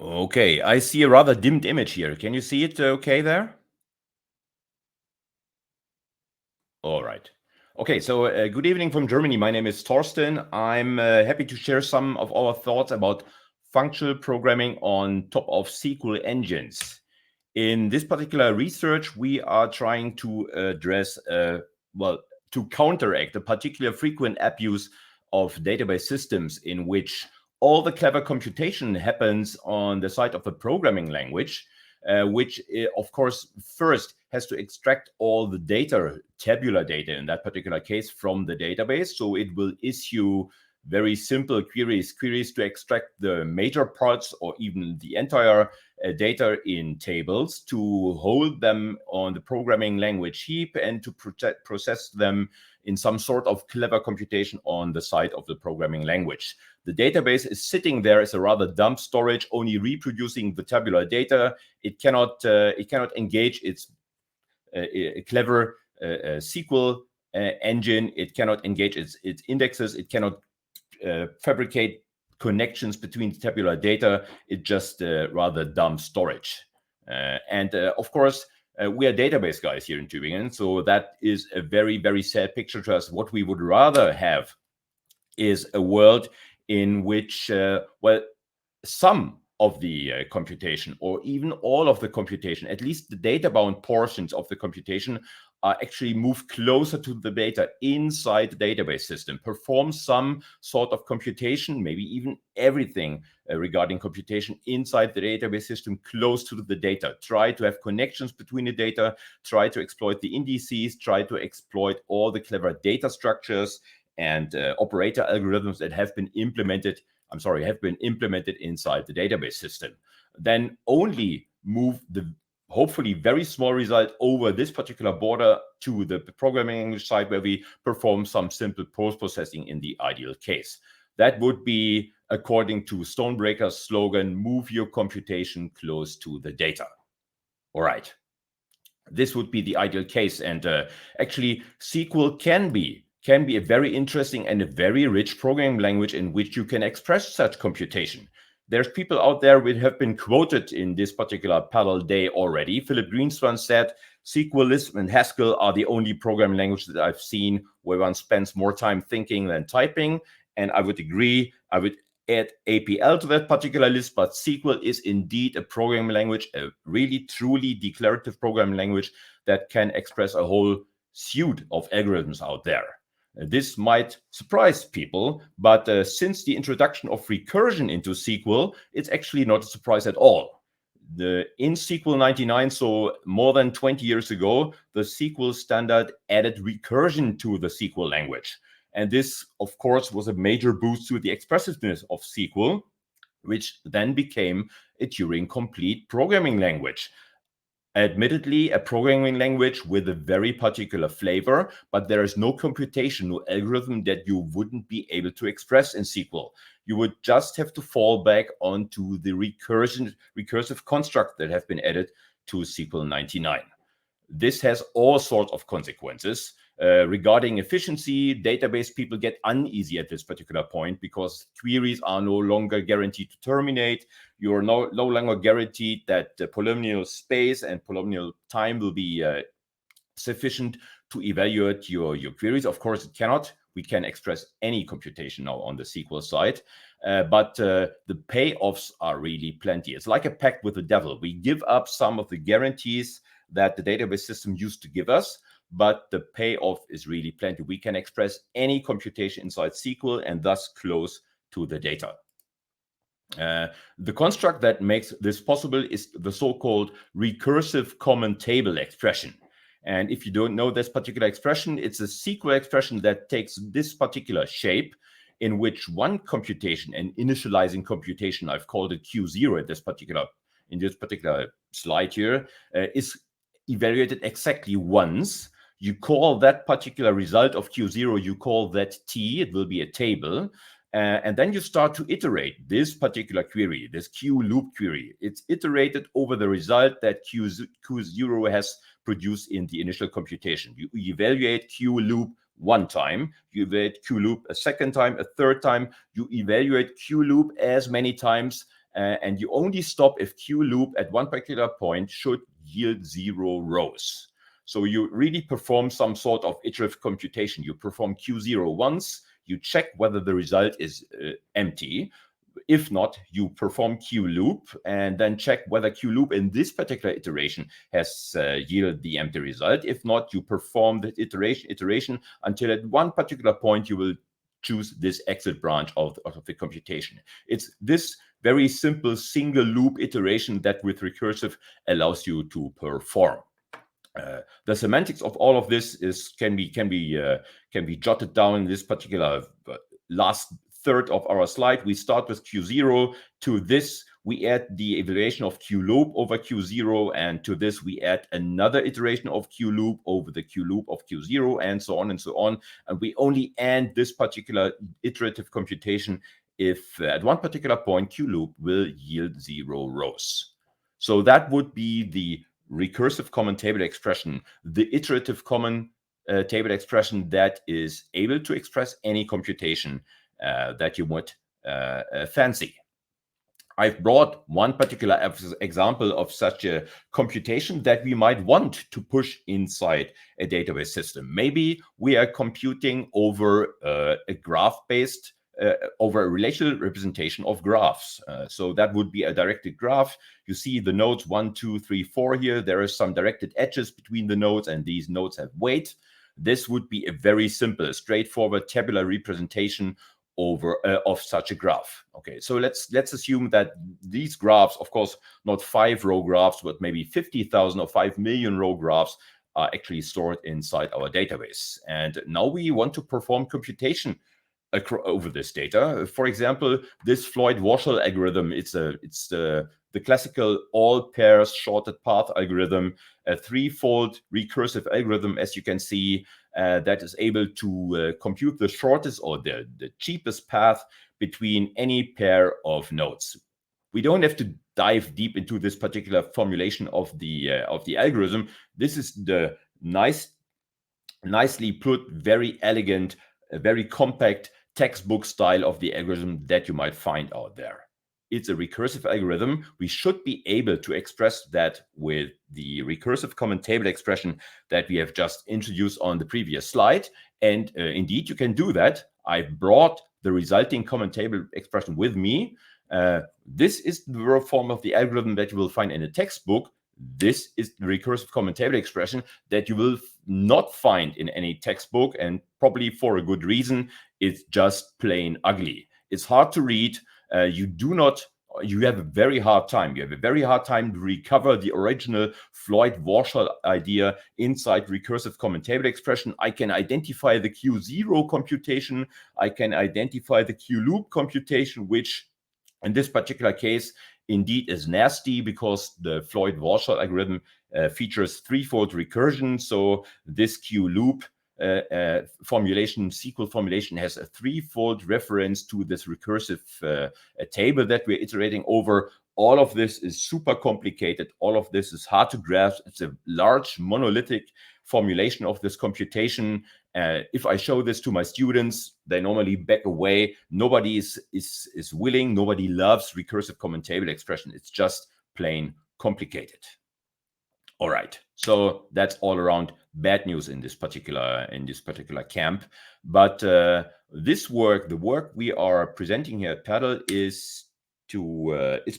Okay, I see a rather dimmed image here. Can you see it okay there? All right. Okay, so good evening from Germany. My name is Torsten. I'm happy to share some of our thoughts about functional programming on top of SQL engines. In this particular research, we are trying to address, to counteract the particular frequent abuse of database systems in which all the clever computation happens on the side of the programming language, which, of course, first has to extract all the data, tabular data in that particular case, from the database. So it will issue very simple queries to extract the major parts or even the entire data in tables, to hold them on the programming language heap and to process them in some sort of clever computation on the side of the programming language. The database is sitting there as a rather dumb storage, only reproducing the tabular data. It cannot engage its clever SQL engine. It cannot engage its indexes. It cannot fabricate connections between tabular data. It's just rather dumb storage. Of course, we are database guys here in Tübingen, so that is a very, very sad picture to us. What we would rather have is a world in which, some of the computation, or even all of the computation, at least the data-bound portions of the computation, are actually moved closer to the data inside the database system, perform some sort of computation, maybe even everything regarding computation inside the database system, close to the data. Try to have connections between the data, try to exploit the indices, try to exploit all the clever data structures and operator algorithms that have been implemented inside the database system. Then only move the hopefully very small result over this particular border to the programming language side, where we perform some simple post-processing in the ideal case. That would be, according to Stonebreaker's slogan, move your computation close to the data. All right. This would be the ideal case. And actually, SQL can be a very interesting and a very rich programming language in which you can express such computation. There's people out there who have been quoted in this particular PADL day already. Philip Greenspan said, SQL, Lisp, and Haskell are the only programming language that I've seen where one spends more time thinking than typing. And I would agree. I would add APL to that particular list, but SQL is indeed a programming language, a really, truly declarative programming language that can express a whole suite of algorithms out there. This might surprise people, but since the introduction of recursion into SQL, it's actually not a surprise at all. In SQL 99, so more than 20 years ago, the SQL standard added recursion to the SQL language. And this, of course, was a major boost to the expressiveness of SQL, which then became a Turing-complete programming language. Admittedly, a programming language with a very particular flavor, but there is no computational algorithm that you wouldn't be able to express in SQL. You would just have to fall back onto the recursive construct that have been added to SQL 99. This has all sorts of consequences. Regarding efficiency, database people get uneasy at this particular point because queries are no longer guaranteed to terminate. You're no longer guaranteed that the polynomial space and polynomial time will be sufficient to evaluate your queries. Of course, it cannot. We can express any computation now on the SQL side, but the payoffs are really plenty. It's like a pact with the devil. We give up some of the guarantees that the database system used to give us, but the payoff is really plenty. We can express any computation inside SQL and thus close to the data. The construct that makes this possible is the so-called recursive common table expression. And if you don't know this particular expression, it's a SQL expression that takes this particular shape, in which one computation, an initializing computation, I've called it Q0 in this particular slide here, is evaluated exactly once. You call that particular result of Q0, you call that T, it will be a table. And then you start to iterate this particular query, this Q loop query. It's iterated over the result that Q0 has produced in the initial computation. You evaluate Q loop one time, you evaluate Q loop a second time, a third time, you evaluate Q loop as many times and you only stop if Q loop at one particular point should yield 0 rows. So you really perform some sort of iterative computation. You perform Q0 once, you check whether the result is empty. If not, you perform Q loop and then check whether Q loop in this particular iteration has yielded the empty result. If not, you perform the iteration until at one particular point you will choose this exit branch of the computation. It's this very simple single loop iteration that with recursive allows you to perform. The semantics of all of this can be jotted down in this particular last third of our slide. We start with Q0. To this, we add the evaluation of Q loop over Q0, and to this we add another iteration of Q loop over the Q loop of Q0, and so on and so on. And we only end this particular iterative computation if at one particular point Q loop will yield 0 rows. So that would be the recursive common table expression, the iterative common table expression that is able to express any computation that you would fancy. I've brought one particular example of such a computation that we might want to push inside a database system. Maybe we are computing over a graph-based over a relational representation of graphs. So that would be a directed graph. You see the nodes 1, 2, 3, 4 here. There are some directed edges between the nodes, and these nodes have weight. This would be a very simple, straightforward tabular representation of such a graph. Okay, so let's assume that these graphs, of course, not 5-row graphs, but maybe 50,000 or 5 million row graphs, are actually stored inside our database. And now we want to perform computation over this data. For example, this Floyd-Warshall algorithm, it's the classical all pairs shorted path algorithm, a 3-fold recursive algorithm, as you can see, that is able to compute the shortest or the cheapest path between any pair of nodes. We don't have to dive deep into this particular formulation of the algorithm. This is the nicely put, very elegant, very compact textbook style of the algorithm that you might find out there. It's a recursive algorithm. We should be able to express that with the recursive common table expression that we have just introduced on the previous slide. And indeed, you can do that. I brought the resulting common table expression with me. This is the verb form of the algorithm that you will find in a textbook. This is the recursive common table expression that you will not find in any textbook, and probably for a good reason. It's just plain ugly. It's hard to read. You have a very hard time. You have a very hard time to recover the original Floyd-Warshall idea inside recursive common table expression. I can identify the Q0 computation. I can identify the Q loop computation, which in this particular case indeed is nasty because the Floyd-Warshall algorithm features 3-fold recursion. So this Q loop formulation, SQL formulation, has a 3-fold reference to this recursive table that we're iterating over. All of this is super complicated. All of this is hard to grasp. It's a large monolithic formulation of this computation. If I show this to my students, they normally back away. Nobody is willing. Nobody loves recursive common table expression. It's just plain complicated. All right, so that's all around bad news in this particular camp. But this work, the work we are presenting here at PADL, is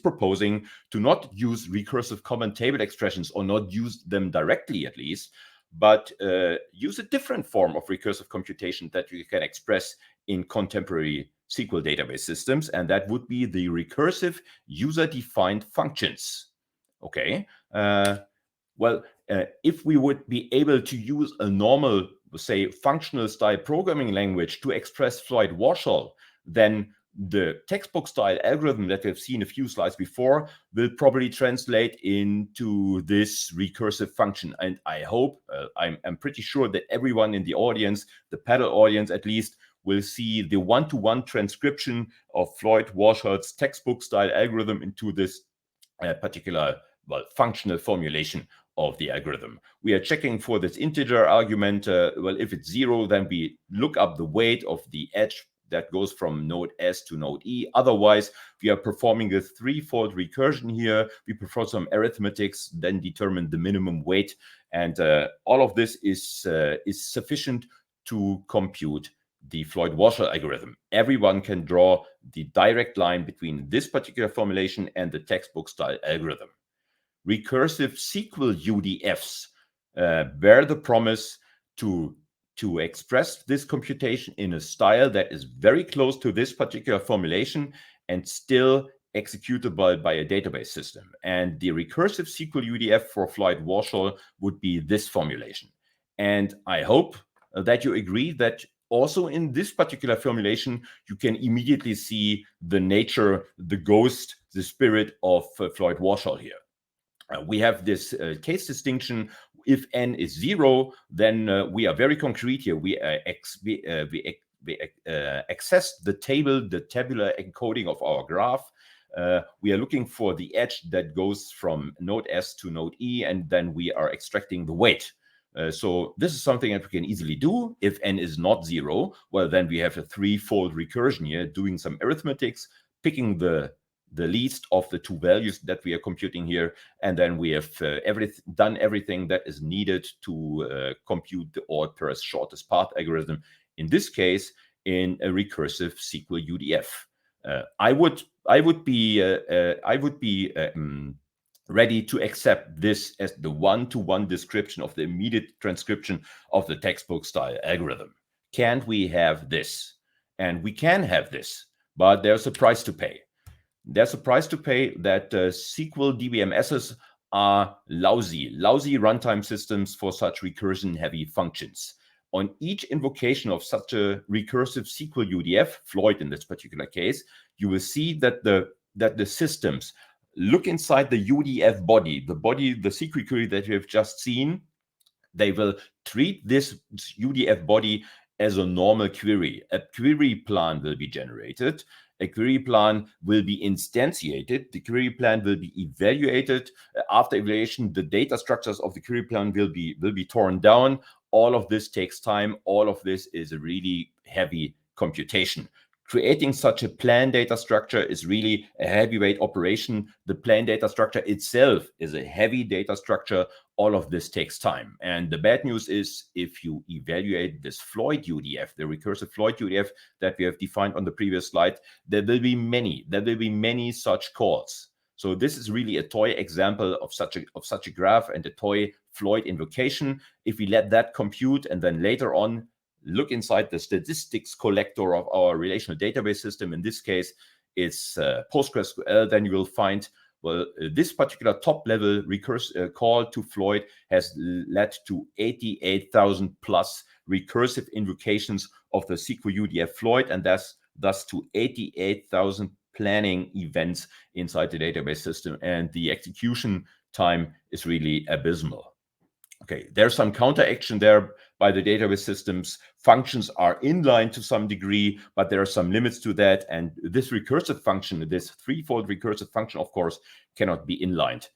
proposing to not use recursive common table expressions, or not use them directly at least, but use a different form of recursive computation that you can express in contemporary SQL database systems, and that would be the recursive user-defined functions. Okay. Well, if we would be able to use a normal, say, functional style programming language to express Floyd-Warshall, then the textbook style algorithm that we've seen a few slides before will probably translate into this recursive function. And I hope, I'm pretty sure that everyone in the audience, the PADL audience at least, will see the one-to-one transcription of Floyd-Warshall's textbook style algorithm into this particular, well, functional formulation of the algorithm. We are checking for this integer argument. Well, if it's 0, then we look up the weight of the edge that goes from node S to node E. Otherwise, we are performing a threefold recursion here. We perform some arithmetics, then determine the minimum weight. And all of this is sufficient to compute the Floyd-Warshall algorithm. Everyone can draw the direct line between this particular formulation and the textbook style algorithm. Recursive SQL UDFs bear the promise to express this computation in a style that is very close to this particular formulation and still executable by a database system. And the recursive SQL UDF for Floyd-Warshall would be this formulation. And I hope that you agree that also in this particular formulation, you can immediately see the nature, the ghost, the spirit of Floyd-Warshall here. We have this case distinction. If n is 0, then we are very concrete here. We access the table, the tabular encoding of our graph. We are looking for the edge that goes from node S to node E, and then we are extracting the weight. So this is something that we can easily do. If n is not 0, well, then we have a threefold recursion here, doing some arithmetics, picking the least of the two values that we are computing here, and then we have done everything that is needed to compute the odd-first shortest path algorithm. In this case, in a recursive SQL UDF, I would be ready to accept this as the one-to-one description of the immediate transcription of the textbook style algorithm. Can't we have this? And we can have this, but there's a price to pay. There's a price to pay that SQL DBMSs are lousy runtime systems for such recursion-heavy functions. On each invocation of such a recursive SQL UDF, Floyd in this particular case, you will see that the systems look inside the UDF body, the SQL query that you have just seen. They will treat this UDF body as a normal query. A query plan will be generated. A query plan will be instantiated. The query plan will be evaluated. After evaluation, the data structures of the query plan will be torn down. All of this takes time. All of this is a really heavy computation. Creating such a plan data structure is really a heavyweight operation. The plan data structure itself is a heavy data structure. All of this takes time. And the bad news is, if you evaluate this Floyd UDF, the recursive Floyd UDF that we have defined on the previous slide, there will be many such calls. So this is really a toy example of such a graph and a toy Floyd invocation. If we let that compute and then later on look inside the statistics collector of our relational database system, in this case, it's PostgreSQL, then you will find, well, this particular top-level recursive call to Floyd has led to 88,000 plus recursive invocations of the SQL UDF Floyd, and thus to 88,000 planning events inside the database system, and the execution time is really abysmal. Okay, there's some counteraction there by the database systems. Functions are inline to some degree, but there are some limits to that. And this recursive function, this threefold recursive function, of course, cannot be inlined.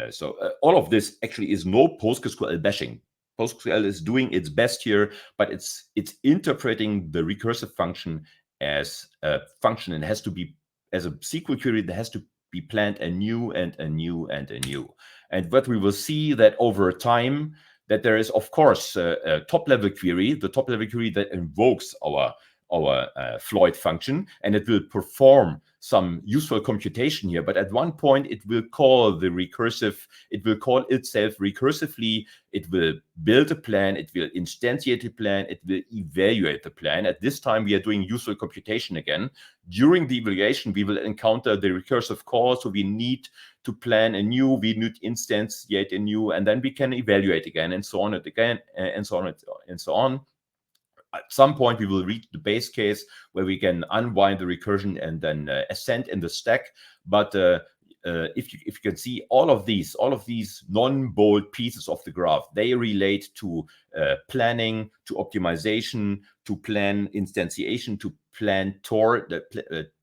So all of this actually is no PostgreSQL bashing. PostgreSQL is doing its best here, but it's interpreting the recursive function as a function, and has to be, as a SQL query, that has to be planned anew and anew and anew. And what we will see that over time, that there is, of course, a top-level query, the top-level query that invokes our Floyd function, and it will perform some useful computation here. But at one point, it will call the recursive, it will call itself recursively, it will build a plan, it will instantiate a plan, it will evaluate the plan. At this time, we are doing useful computation again. During the evaluation, we will encounter the recursive call, so we need to plan anew, we need to instantiate anew, and then we can evaluate again, and so on and again, and so on and so on. At some point, we will reach the base case where we can unwind the recursion and then ascend in the stack. But if you can see, all of these non-bold pieces of the graph, they relate to planning, to optimization, to plan instantiation, to plan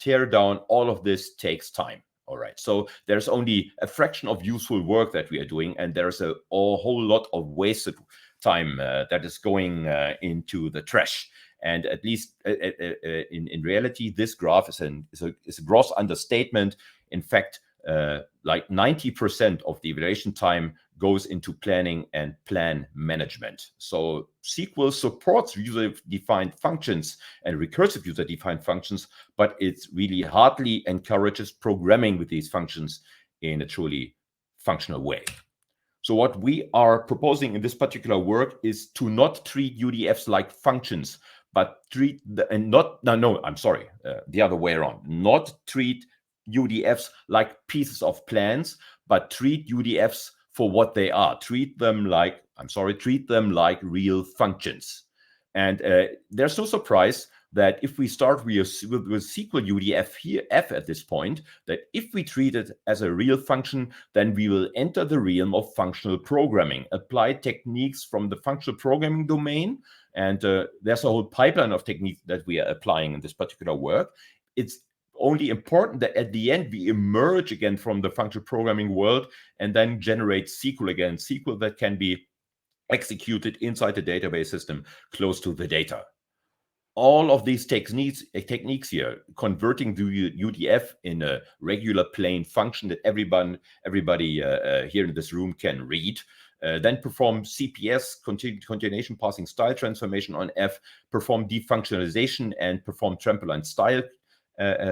tear down. All of this takes time. All right, so there's only a fraction of useful work that we are doing, and there's a whole lot of wasted time that is going into the trash. And at least in reality, this graph is a gross understatement. In fact, like 90% of the evaluation time goes into planning and plan management. So SQL supports user-defined functions and recursive user-defined functions, but it really hardly encourages programming with these functions in a truly functional way. So what we are proposing in this particular work is to not treat UDFs like functions, but treat the other way around. Not treat UDFs like pieces of plans, but treat UDFs for what they are. Treat them like real functions. And there's no surprise that if we start with SQL UDF here, F at this point, that if we treat it as a real function, then we will enter the realm of functional programming, apply techniques from the functional programming domain. And there's a whole pipeline of techniques that we are applying in this particular work. It's only important that at the end we emerge again from the functional programming world and then generate SQL again, SQL that can be executed inside the database system close to the data. All of these techniques here, converting the UDF in a regular plain function that everybody here in this room can read, then perform CPS, continuation passing style transformation on F, perform defunctionalization, and perform trampoline style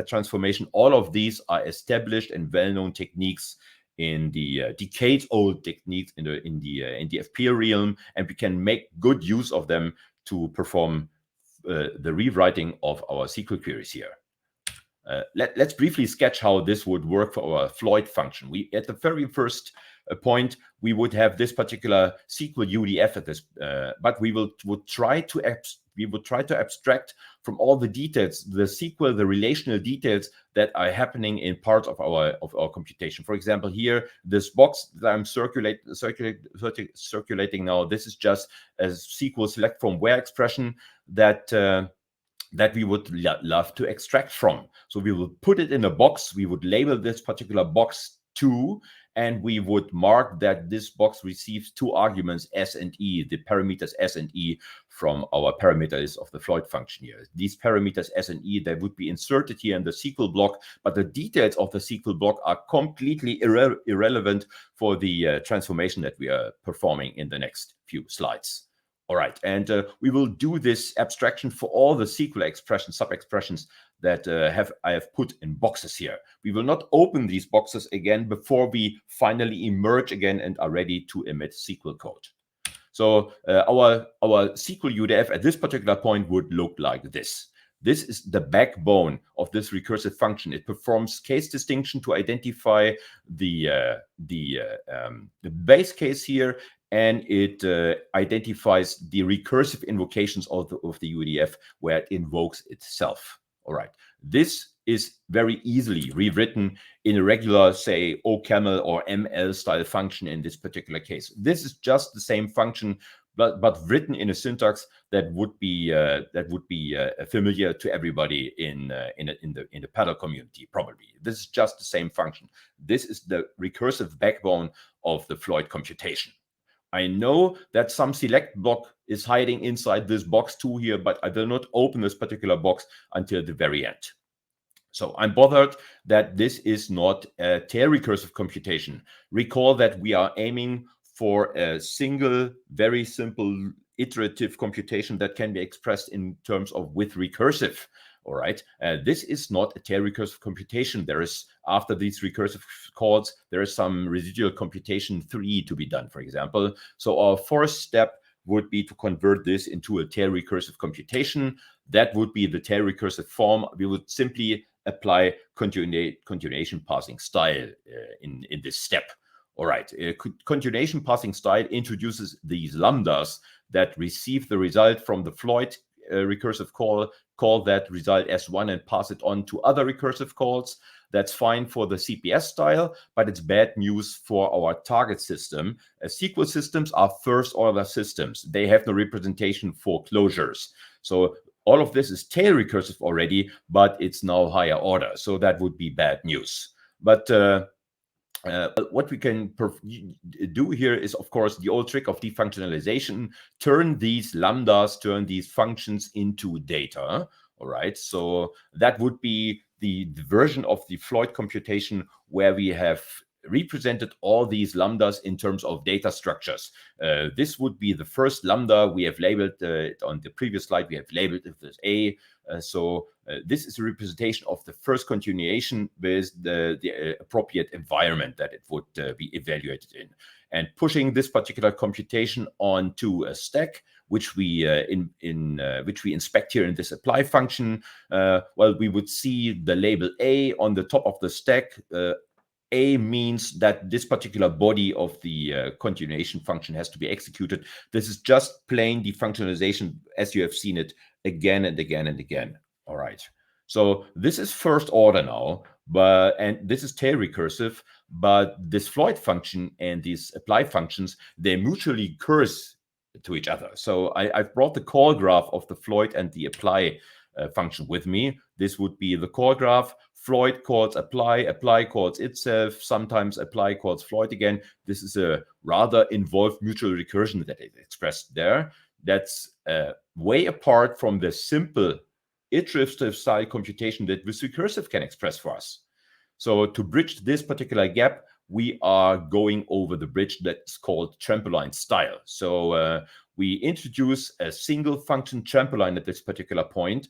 transformation. All of these are established and well-known techniques in the decades-old techniques in the FP realm, and we can make good use of them to perform the rewriting of our SQL queries here. Let's briefly sketch how this would work for our Floyd function. At the very first point, we would have this particular SQL UDF at this, but we would try to abstract from all the details, the SQL, the relational details that are happening in parts of our computation. For example, here, this box that I'm circulating now, this is just a SQL select from where expression that we would love to extract from. So we will put it in a box. We would label this particular box 2, and we would mark that this box receives 2 arguments, S and E, the parameters S and E from our parameters of the Floyd function here. These parameters S and E, they would be inserted here in the SQL block, but the details of the SQL block are completely irrelevant for the transformation that we are performing in the next few slides. All right, and we will do this abstraction for all the SQL expressions, sub-expressions that I have put in boxes here. We will not open these boxes again before we finally emerge again and are ready to emit SQL code. So our SQL UDF at this particular point would look like this. This is the backbone of this recursive function. It performs case distinction to identify the base case here, and it identifies the recursive invocations of the UDF where it invokes itself. All right, this is very easily rewritten in a regular, say, OCaml or ML style function in this particular case. This is just the same function, but written in a syntax that would be familiar to everybody in the PADL community. Probably this is just the same function. This is the recursive backbone of the Floyd computation. I know that some select block is hiding inside this box 2 here, but I will not open this particular box until the very end. So I'm bothered that this is not a tail recursive computation. Recall that we are aiming for a single, very simple iterative computation that can be expressed in terms of with recursive. All right, this is not a tail recursive computation. There is, after these recursive calls, there is some residual computation 3 to be done, for example. So our first step would be to convert this into a tail recursive computation. That would be the tail recursive form. We would simply apply continuation passing style in this step. All right, continuation passing style introduces these lambdas that receive the result from the Floyd recursive call that result S1 and pass it on to other recursive calls. That's fine for the CPS style, but it's bad news for our target system. SQL systems are first order systems. They have no representation for closures. So all of this is tail recursive already, but it's now higher order. So that would be bad news. But What we can do here is, of course, the old trick of defunctionalization, turn these lambdas, turn these functions into data. All right, so that would be the version of the Floyd computation where we have represented all these lambdas in terms of data structures. This would be the first lambda. We have labeled on the previous slide, we have labeled it as A. So this is a representation of the first continuation with the appropriate environment that it would be evaluated in. And pushing this particular computation onto a stack, which we which we inspect here in this apply function, well, we would see the label A on the top of the stack. A means that this particular body of the continuation function has to be executed. This is just plain defunctionalization as you have seen it again and again and again. All right. So this is first order now, and this is tail recursive, but this Floyd function and these apply functions, they mutually curse to each other. So I've brought the call graph of the Floyd and the apply function with me. This would be the call graph. Floyd calls apply calls itself, sometimes apply calls Floyd again. This is a rather involved mutual recursion that is expressed there. That's way apart from the simple iterative style computation that with recursive can express for us. So to bridge this particular gap, we are going over the bridge that's called trampoline style. So we introduce a single function trampoline at this particular point.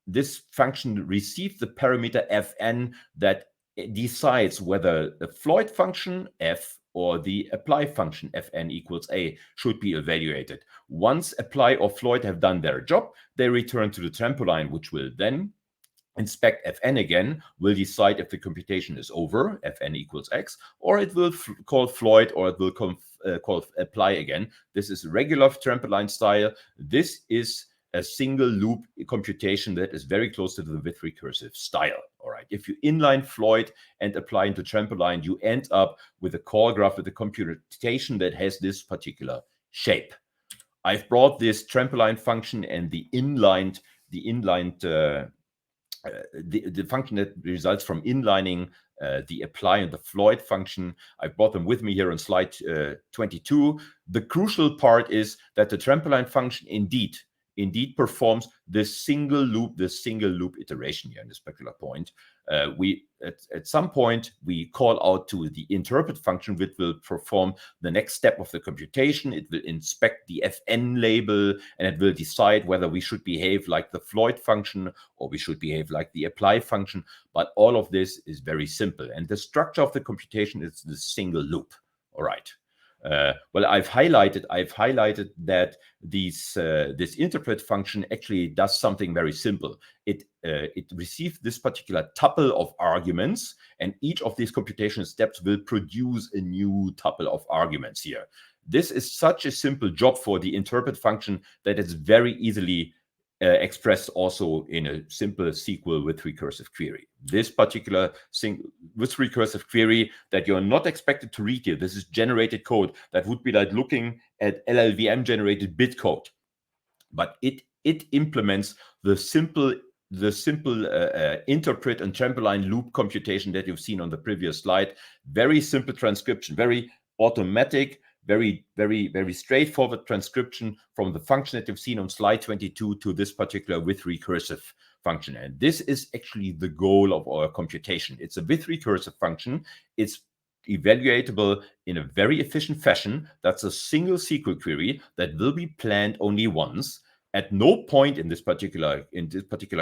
This function receives the parameter fn that decides whether the Floyd function f or the apply function fn equals a should be evaluated. Once apply or Floyd have done their job, they return to the trampoline, which will then inspect fn again, will decide if the computation is over, fn equals x, or it will call Floyd, or it will call apply again. This is regular trampoline style. This is a single loop computation that is very close to the with recursive style. All right. If you inline Floyd and apply into trampoline, you end up with a call graph with a computation that has this particular shape. I've brought this trampoline function and the function that results from inlining the apply and the Floyd function. I brought them with me here on slide 22. The crucial part is that the trampoline function indeed performs this single loop iteration here in this particular point. At some point we call out to the interpret function, which will perform the next step of the computation. It will inspect the fn label and it will decide whether we should behave like the Floyd function or we should behave like the apply function. But all of this is very simple, and the structure of the computation is the single loop. All right. Well, I've highlighted that this interpret function actually does something very simple. It receives this particular tuple of arguments, and each of these computation steps will produce a new tuple of arguments here. This is such a simple job for the interpret function that it's very easily expressed also in a simple SQL with recursive query. This particular thing with recursive query that you're not expected to read here, this is generated code that would be like looking at LLVM generated bit code, but it implements the simple interpret and trampoline loop computation that you've seen on the previous slide. Very simple transcription, very automatic, very straightforward transcription from the function that you've seen on slide 22 to this particular with recursive function. And this is actually the goal of our computation. It's a with recursive function. It's evaluatable in a very efficient fashion. That's a single SQL query that will be planned only once. At no point in this particular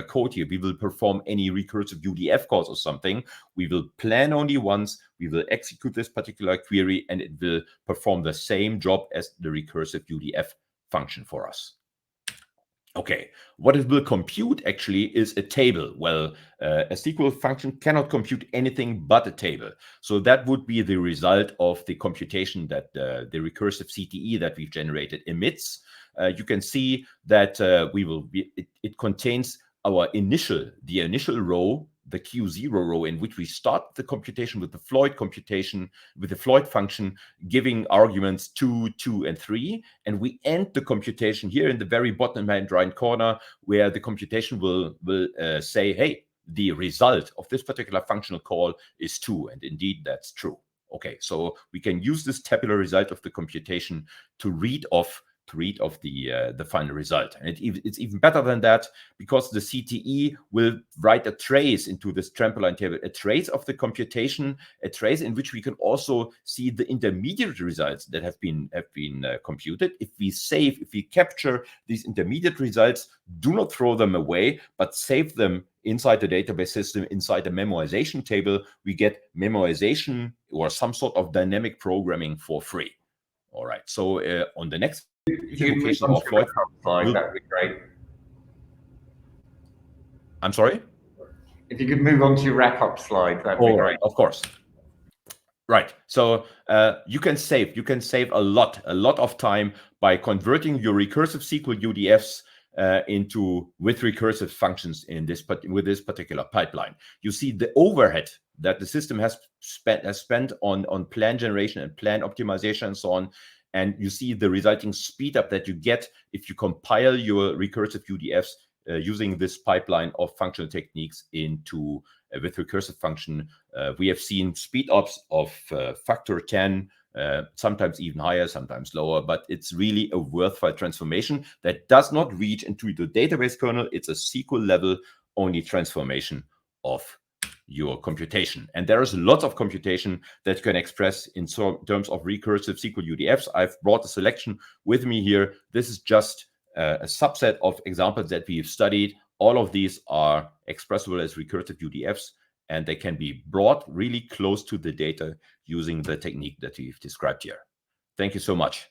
code here, we will perform any recursive UDF calls or something. We will plan only once. We will execute this particular query, and it will perform the same job as the recursive UDF function for us. Okay, what it will compute actually is a table. Well, a SQL function cannot compute anything but a table. So that would be the result of the computation that the recursive CTE that we've generated emits. You can see that it contains the initial row, the Q0 row, in which we start the computation with the Floyd computation, with the Floyd function, giving arguments 2, 2, and 3. And we end the computation here in the very bottom right corner, where the computation will say, hey, the result of this particular functional call is 2. And indeed, that's true. Okay, so we can use this tabular result of the computation to read off the final result. And it's even better than that, because the CTE will write a trace into this trampoline table, a trace of the computation, a trace in which we can also see the intermediate results that have been computed. If we capture these intermediate results, do not throw them away, but save them inside the database system, inside the memoization table, we get memoization or some sort of dynamic programming for free. All right, so on the next invocation of Floyd slide, that'd be great. I'm sorry? If you could move on to your wrap-up slide, that'd be great. Of course. Right. So you can save a lot of time by converting your recursive SQL UDFs with recursive functions with this particular pipeline. You see the overhead that the system has spent on plan generation and plan optimization and so on. And you see the resulting speed up that you get if you compile your recursive UDFs using this pipeline of functional techniques into with recursive function. We have seen speed ups of factor 10, sometimes even higher, sometimes lower, but it's really a worthwhile transformation that does not reach into the database kernel. It's a SQL level only transformation of your computation. And there is lots of computation that you can express in terms of recursive SQL UDFs. I've brought a selection with me here. This is just a subset of examples that we've studied. All of these are expressible as recursive UDFs, and they can be brought really close to the data using the technique that we've described here. Thank you so much.